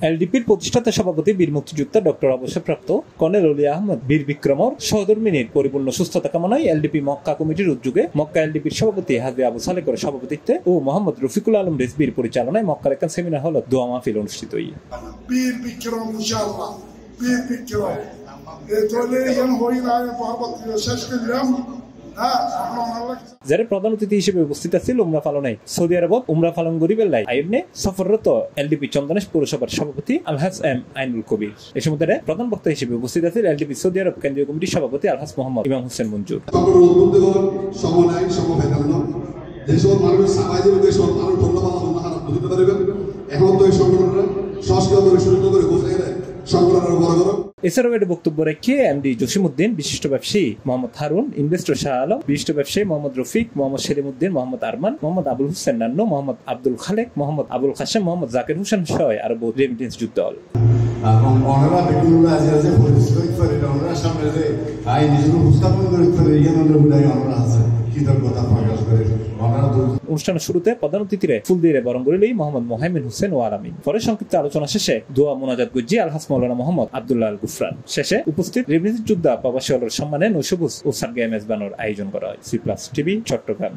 এলডিপির প্রতিষ্ঠাতা সভাপতি বীর মুক্তিযোদ্ধা ডক্টর অবসরপ্রাপ্ত কর্নেল অলি আহমদ বীর বিক্রমর সহধর্মিনীর পরিপূর্ণ সুস্থতা কামনায় এলডিপি মক্কা কমিটির উদ্যোগে মক্কা এলডিপির সভাপতি হাজী আবু সালেকের সভাপতিত্বে ও মোহাম্মদ রফিকুল আলম রেজবির পরিচালনায় মক্কার একখান সেমিনার হল দোয়া মাহফিল অনুষ্ঠিত বীর বিক্রম ইনশাআল্লাহ বীর বিক্রম এতলে জন হই না মহব্বত শেষ করলাম। যারা প্রধান অতিথি হিসেবে উপস্থিত ছিল উমরা পালনে সৌদি আরব উমরা পালন গরিবের লাই আয়োজনে সফররত এলডিপি চন্দনেশ পৌরসভার সভাপতি আলহাজ এম আইনুল কবির। এই সময় প্রধান বক্তা হিসেবে উপস্থিত আছেন এলডিপি সৌদি আরব কেন্দ্রীয় কমিটির সভাপতি আলহাজ মোহাম্মদ ইমাম হোসেন মঞ্জুর। এছাড়াও এর বক্তব্য রেখে এমডি জসিমউদ্দিন, বিশিষ্ট ব্যবসায়ী মোহাম্মদ হারুন, ইনভেস্টর শাহ আলম, বিশিষ্ট ব্যবসায়ী মোহাম্মদ রফিক, মোহাম্মদ সেলিমউদ্দিন, মোহাম্মদ আরমান, মোহাম্মদ আবুল হোসেন নান্নু, মোহাম্মদ আব্দুল খালেক, মোহাম্মদ আবুল কাসেম, মোহাম্মদ জাকির হোসেন সহ আরো বহু রেমিটেন্স যুদ্ধল। অনুষ্ঠানের শুরুতে প্রধান অতিথিরে ফুল দিয়ে বরণ করিল মোহাম্মদ মোহাইমিন হোসেন ও আলামিন। পরে সংক্ষিপ্ত আলোচনা শেষে দোয়া মোনাজাত গুজি আলহাজ মাওলানা মোহাম্মদ আব্দুল্লাহ আল গুফরান। শেষে উপস্থিত রেমিটেন্স যোদ্ধা প্রবাসী সম্মানে নৈশভোজ ও সার্গা মেজবানোর আয়োজন করা হয়। C plus TV, Chittagong.